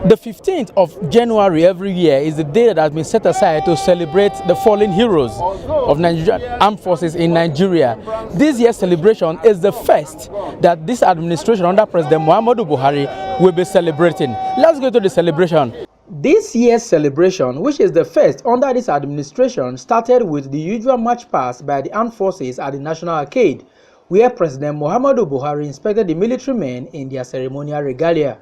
The 15th of January every year is the day that has been set aside to celebrate the fallen heroes of Nigerian armed forces in Nigeria. This year's celebration is the first that this administration under President Muhammadu Buhari will be celebrating. Let's go to the celebration. This year's celebration, which is the first under this administration, started with the usual march past by the armed forces at the National Arcade, where President Muhammadu Buhari inspected the military men in their ceremonial regalia.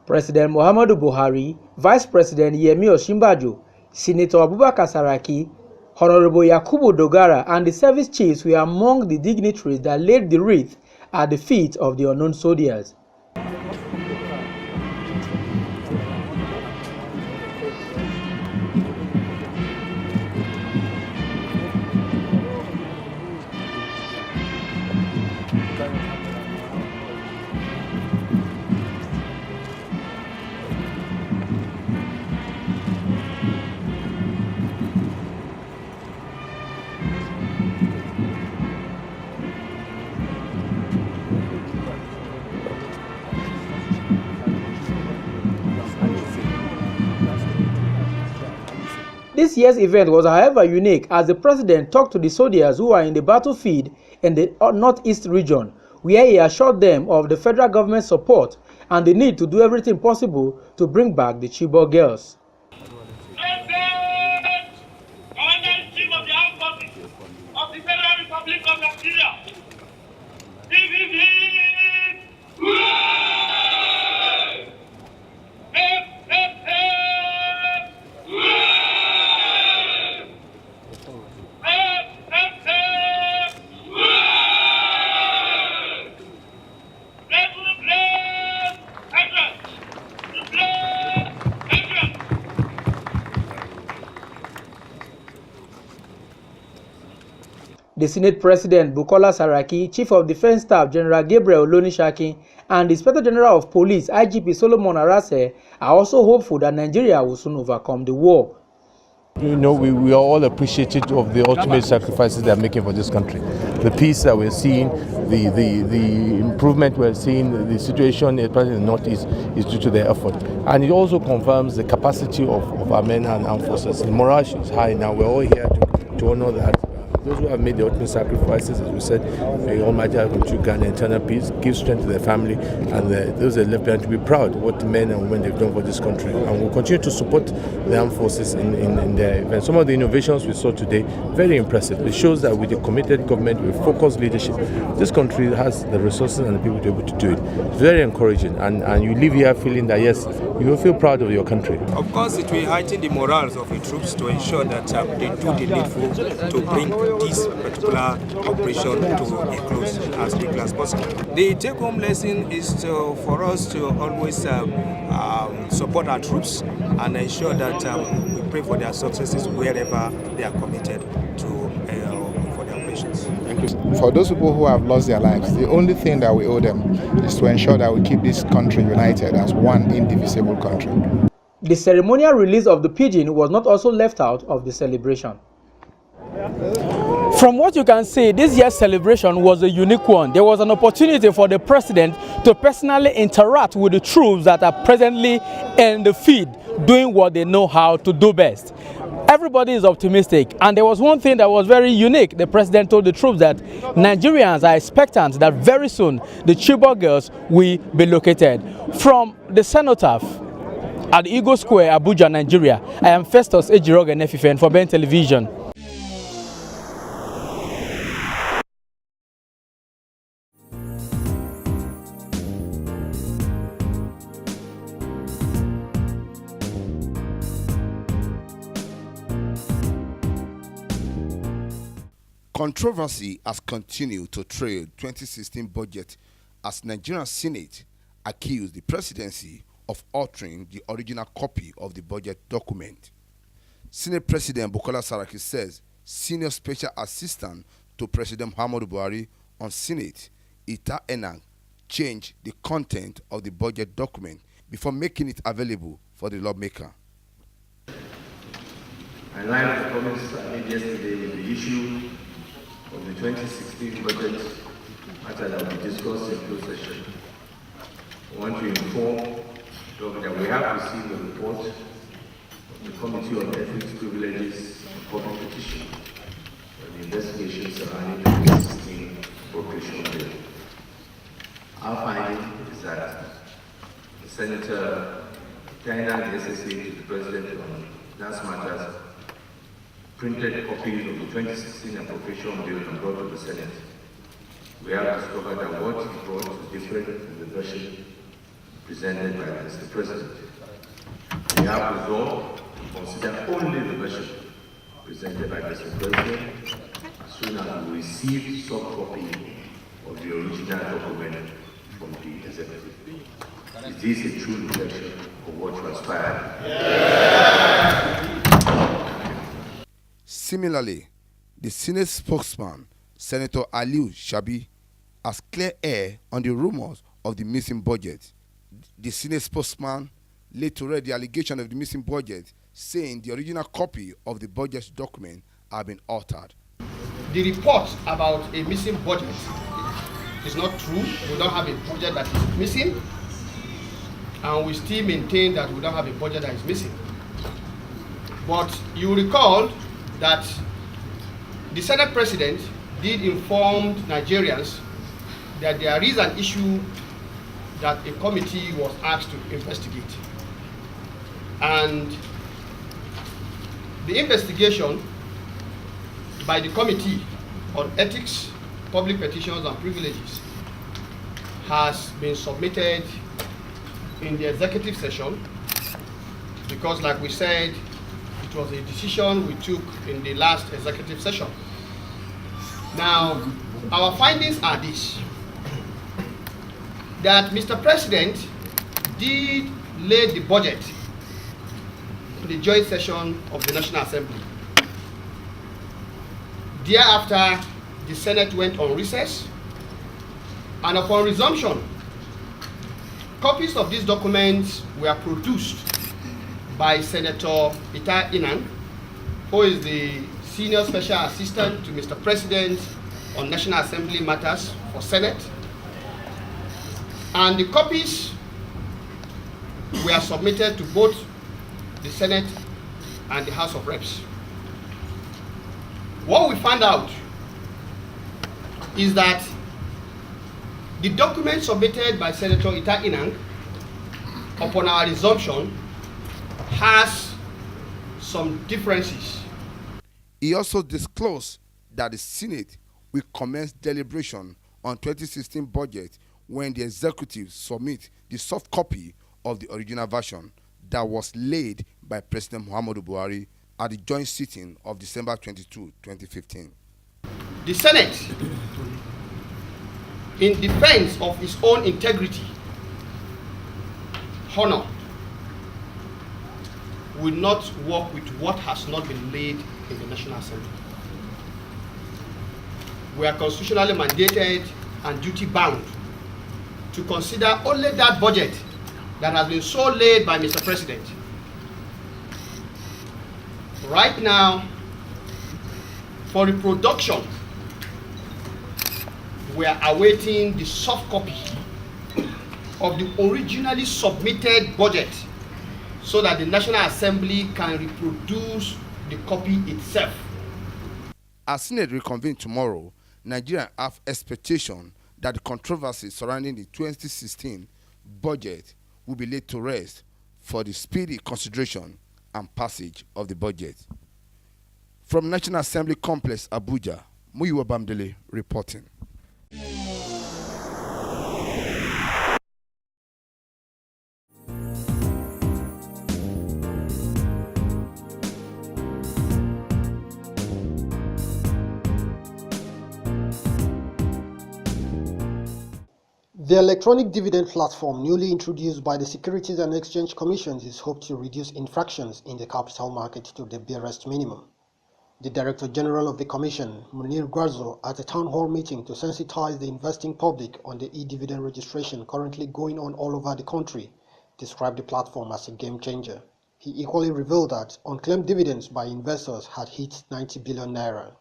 President Muhammadu Buhari, Vice President Yemi Osinbajo, Senator Abubakar Saraki, Honorable Yakubu Dogara, and the service chiefs were among the dignitaries that laid the wreath at the feet of the unknown soldiers. This year's event was, however, unique as the president talked to the soldiers who are in the battlefield in the northeast region, where he assured them of the federal government's support and the need to do everything possible to bring back the Chibok girls. Commander-in-Chief of the Armed Forces of the Federal Republic of Nigeria. The Senate President Bukola Saraki, Chief of Defense Staff General Gabriel Olonishakin, and the Inspector General of Police IGP Solomon Arase are also hopeful that Nigeria will soon overcome the war. You know, we are all appreciative of the ultimate sacrifices they are making for this country. The peace that we're seeing, the improvement we're seeing, the situation in the Northeast is due to their effort. And it also confirms the capacity of our men and armed forces. The morale is high now. We're all here to honor that. Those who have made the ultimate sacrifices, as we said, may Almighty have contribute Ghana eternal peace, give strength to their family, and those that left behind to be proud of what the men and women they've done for this country. And we'll continue to support the armed forces in their events. Some of the innovations we saw today, very impressive. It shows that with a committed government, with focused leadership, this country has the resources and the people to be able to do it. It's very encouraging, and you leave here feeling that, yes, you will feel proud of your country. Of course, it will heighten the morals of the troops to ensure that they do the needful to bring this particular operation to a close as quickly as possible. The take-home lesson is for us to always support our troops and ensure that we pray for their successes wherever they are committed to for their operations. Thank you. For those people who have lost their lives, the only thing that we owe them is to ensure that we keep this country united as one indivisible country. The ceremonial release of the pigeon was not also left out of the celebration. From what you can see, this year's celebration was a unique one. There was an opportunity for the president to personally interact with the troops that are presently in the field doing what they know how to do best. Everybody is optimistic, and there was one thing that was very unique. The president told the troops that Nigerians are expectant that very soon the Chibok girls will be located. From the cenotaph at Eagle Square, Abuja, Nigeria, I am Festus Ejiroge Nefifen for Ben Television. Controversy has continued to trail 2016 budget as Nigerian Senate accused the presidency of altering the original copy of the budget document. Senate President Bukola Saraki says Senior Special Assistant to President Muhammadu Buhari on Senate, Ita Enang, changed the content of the budget document before making it available for the lawmaker. I line the promise I made yesterday with the issue of the 2016 budget matter that we discussed in closed session. I want to inform that we have received a report of the Committee on Ethics, Privileges and Public Petition on the investigation surrounding the 2016 appropriation bill. Our finding is that the Senator Taina, the SSA, to the President on last matters, printed copies of the 2016 appropriation bill and brought to the Senate. We have discovered that what he brought is different from the version presented by Mr. President. We have resolved to consider only the version presented by Mr. President as soon as we receive some copy of the original document from the executive. Is this a true reflection of what transpired? Similarly, the Senate spokesman, Senator Aliu Shabi, has cleared air on the rumors of the missing budget. The Senate spokesman later read the allegation of the missing budget, saying the original copy of the budget document had been altered. The report about a missing budget is not true. We don't have a budget that is missing, and we still maintain that we don't have a budget that is missing. But you recall that the Senate President did inform Nigerians that there is an issue that a committee was asked to investigate. And the investigation by the Committee on Ethics, Public Petitions and Privileges has been submitted in the executive session because, like we said, it was a decision we took in the last executive session. Now, our findings are this: that Mr. President did lay the budget in the joint session of the National Assembly. Thereafter, the Senate went on recess, and upon resumption, copies of these documents were produced by Senator Ita Inang, who is the Senior Special Assistant to Mr. President on National Assembly matters for Senate. And the copies were submitted to both the Senate and the House of Reps. What we found out is that the document submitted by Senator Ita Inang upon our resumption has some differences. He also disclosed that the Senate will commence deliberation on 2016 budget when the executive submit the soft copy of the original version that was laid by President Muhammadu Buhari at the joint sitting of December 22, 2015. The Senate, in defense of its own integrity, honor, will not work with what has not been laid in the National Assembly. We are constitutionally mandated and duty bound to consider only that budget that has been so laid by Mr. President. Right now, for reproduction, we are awaiting the soft copy of the originally submitted budget so that the National Assembly can reproduce the copy itself. As Senate reconvene tomorrow, Nigerians have expectation that the controversy surrounding the 2016 budget will be laid to rest for the speedy consideration and passage of the budget. From National Assembly Complex, Abuja, Muyiwa Bamdele reporting. The electronic dividend platform newly introduced by the Securities and Exchange Commission is hoped to reduce infractions in the capital market to the barest minimum. The Director General of the Commission, Munir Gwarzo, at a town hall meeting to sensitize the investing public on the e-dividend registration currently going on all over the country, described the platform as a game changer. He equally revealed that unclaimed dividends by investors had hit 90 billion naira.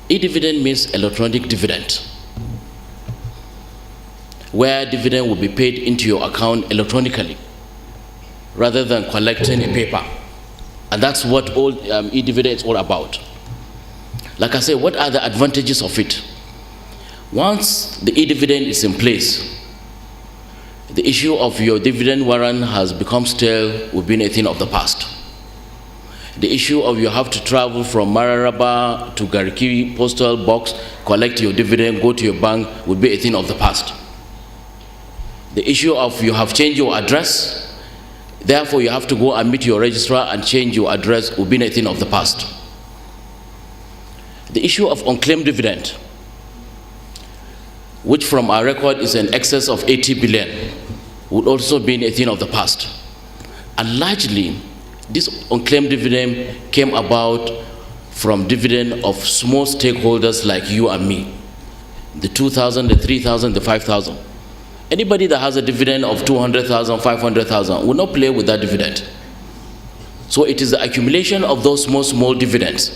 E-dividend means electronic dividend, where dividend will be paid into your account electronically rather than collecting a paper. And that's what all e-dividend is all about. Like I said, what are the advantages of it? Once the e-dividend is in place, the issue of your dividend warrant has become stale, will be a thing of the past. The issue of you have to travel from Mararaba to Gariki postal box, collect your dividend, go to your bank, will be a thing of the past. The issue of you have changed your address, therefore you have to go and meet your registrar and change your address, will be a thing of the past. The issue of unclaimed dividend, which from our record is in excess of 80 billion, would also be a thing of the past. And largely, this unclaimed dividend came about from dividend of small stakeholders like you and me. The 2,000, the 3,000, the 5,000. Anybody that has a dividend of 200,000, 500,000 will not play with that dividend. So it is the accumulation of those small dividends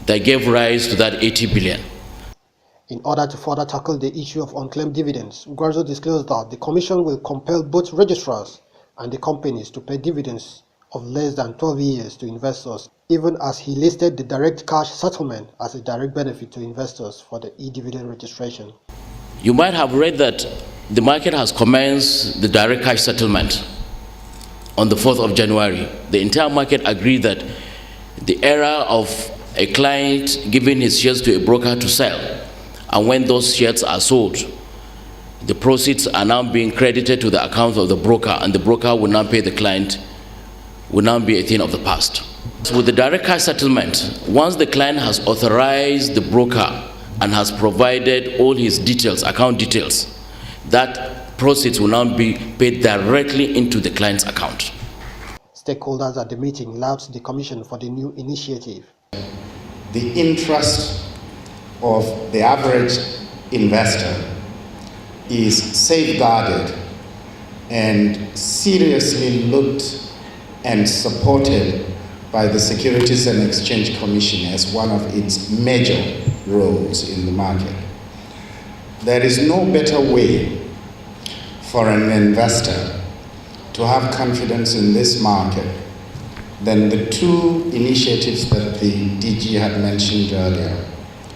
that gave rise to that 80 billion. In order to further tackle the issue of unclaimed dividends, Gwarzo disclosed that the Commission will compel both registrars and the companies to pay dividends of less than 12 years to investors, even as he listed the direct cash settlement as a direct benefit to investors for the e-dividend registration. You might have read that the market has commenced the direct cash settlement on the 4th of January. The entire market agreed that the era of a client giving his shares to a broker to sell, and when those shares are sold, the proceeds are now being credited to the account of the broker, and the broker will now pay the client, will now be a thing of the past. So with the direct cash settlement, once the client has authorized the broker and has provided all his details, account details, that proceeds will now be paid directly into the client's account. Stakeholders at the meeting lauded the Commission for the new initiative. The interest of the average investor is safeguarded and seriously looked and supported by the Securities and Exchange Commission as one of its major roles in the market. There is no better way for an investor to have confidence in this market than the two initiatives that the DG had mentioned earlier.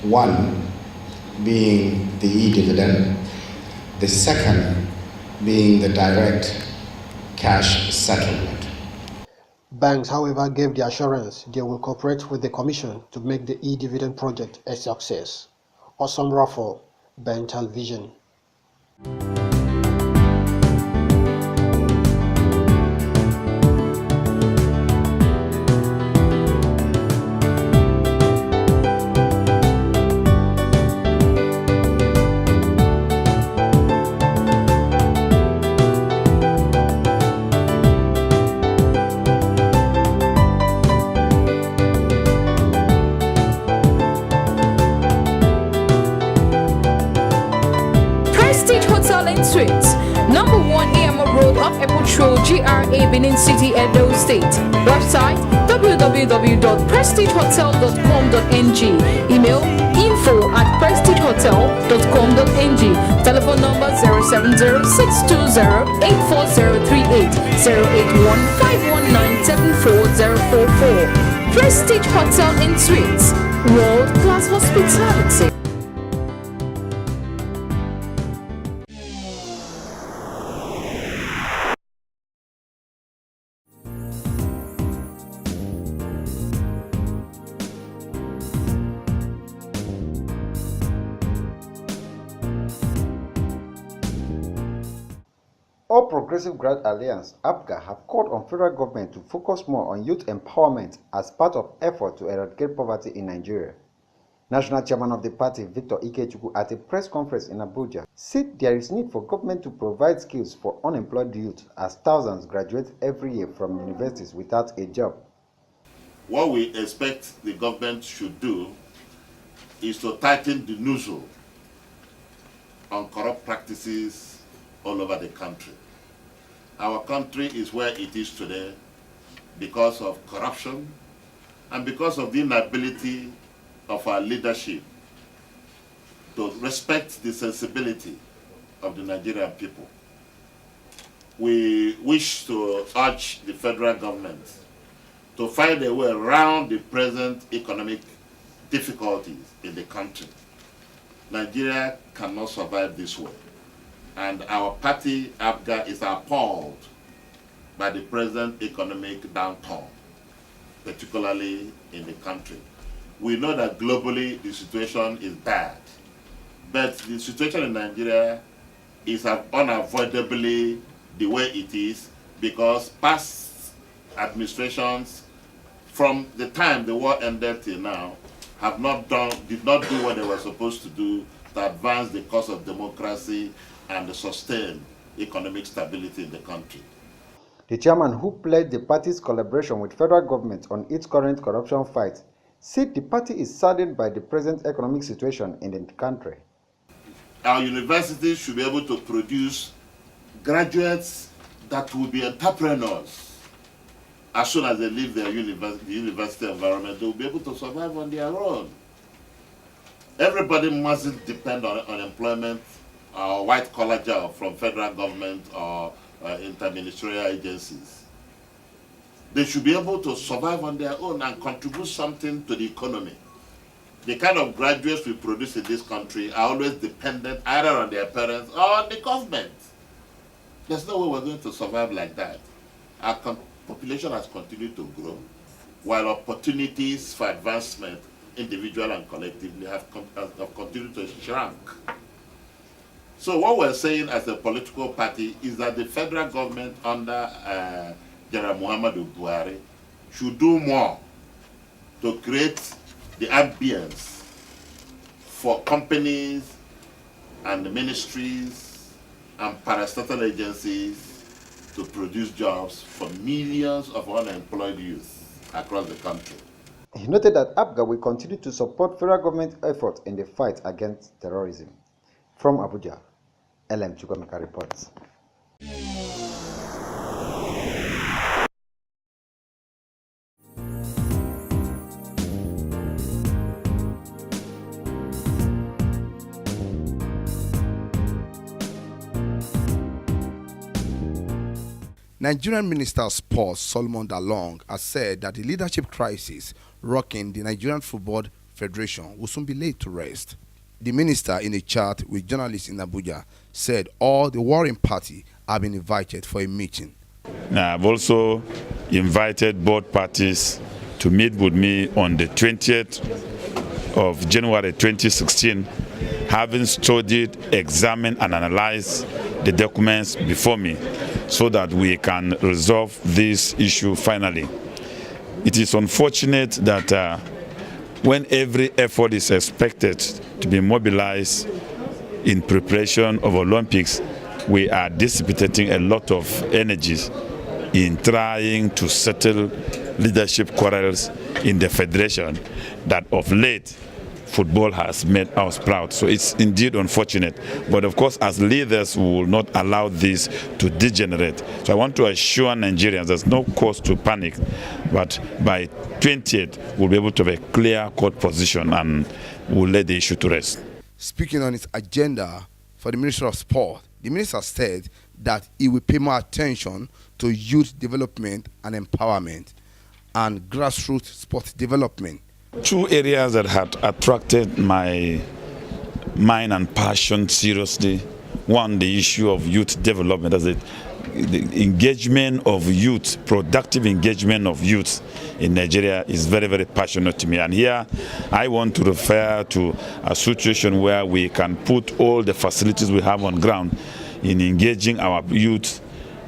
One being the e-dividend, the second being the direct cash settlement. Banks, however, gave the assurance they will cooperate with the Commission to make the e-dividend project a success. Awesome Raffle, Ben Television. Suites, number 1 AMO Road off Airport Road, GRA, Benin City, Edo State. Website www.prestigehotel.com.ng. Email info@prestigehotel.com.ng. Telephone number 070-620-84038, 081-519-74044. Prestige Hotel and Suites, world-class hospitality. All Progressive Grad Alliance (APGA) have called on federal government to focus more on youth empowerment as part of effort to eradicate poverty in Nigeria. National chairman of the party, Victor Ikechukwu, at a press conference in Abuja, said there is need for government to provide skills for unemployed youth as thousands graduate every year from universities without a job. What we expect the government should do is to tighten the nozzle on corrupt practices all over the country. Our country is where it is today because of corruption and because of the inability of our leadership to respect the sensibility of the Nigerian people. We wish to urge the federal government to find a way around the present economic difficulties in the country. Nigeria cannot survive this way. And our party, APGA, is appalled by the present economic downturn, particularly in the country. We know that globally the situation is bad, but the situation in Nigeria is unavoidably the way it is because past administrations, from the time the war ended till now, did not do what they were supposed to do to advance the cause of democracy and sustain economic stability in the country. The chairman, who pledged the party's collaboration with federal government on its current corruption fight, said the party is saddened by the present economic situation in the country. Our universities should be able to produce graduates that will be entrepreneurs. As soon as they leave their university environment, they will be able to survive on their own. Everybody mustn't depend on unemployment or white-collar job from federal government or interministerial agencies. They should be able to survive on their own and contribute something to the economy. The kind of graduates we produce in this country are always dependent either on their parents or on the government. There's no way we're going to survive like that. Our population has continued to grow, while opportunities for advancement, individual and collectively, have continued to shrink. So what we're saying as a political party is that the federal government under General Muhammadu Buhari should do more to create the ambience for companies and ministries and parastatal agencies to produce jobs for millions of unemployed youth across the country. He noted that APGA will continue to support federal government efforts in the fight against terrorism. From Abuja, LM Chukwemeka reports. Nigerian Minister of Sports Solomon Dalong has said that the leadership crisis rocking the Nigerian Football Federation will soon be laid to rest. The minister, in a chat with journalists in Abuja, said all the warring party have been invited for a meeting. Now, I've also invited both parties to meet with me on the 20th of January 2016, having studied, examined, and analyzed the documents before me, so that we can resolve this issue finally. It is unfortunate that when every effort is expected to be mobilized in preparation of Olympics, we are dissipating a lot of energies in trying to settle leadership quarrels in the federation that of late football has made us proud. So it's indeed unfortunate. But of course, as leaders, we will not allow this to degenerate. So I want to assure Nigerians there's no cause to panic. But by 20th, we'll be able to have a clear court position and we'll let the issue to rest. Speaking on its agenda for the Ministry of Sport, the minister said that he will pay more attention to youth development and empowerment and grassroots sports development. Two areas that had attracted my mind and passion seriously. One, the issue of youth development, as the engagement of youth, productive engagement of youth in Nigeria is very, very passionate to me. And here I want to refer to a situation where we can put all the facilities we have on ground in engaging our youth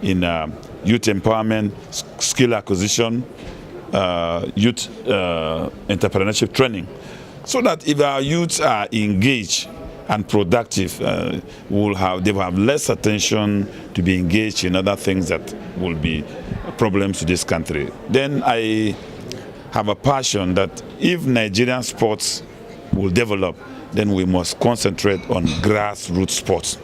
in youth empowerment, skill acquisition, youth entrepreneurship training. so that if our youths are engaged and productive, they will have less attention to be engaged in other things that will be problems to this country. Then I have a passion that if Nigerian sports will develop, then we must concentrate on grassroots sports.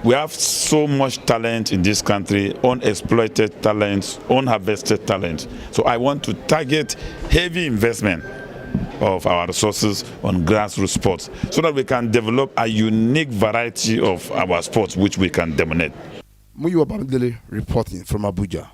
We have so much talent in this country, unexploited talents, unharvested talent. So I want to target heavy investment of our resources on grassroots sports so that we can develop a unique variety of our sports which we can dominate. Muyiwa Bamidele reporting from Abuja.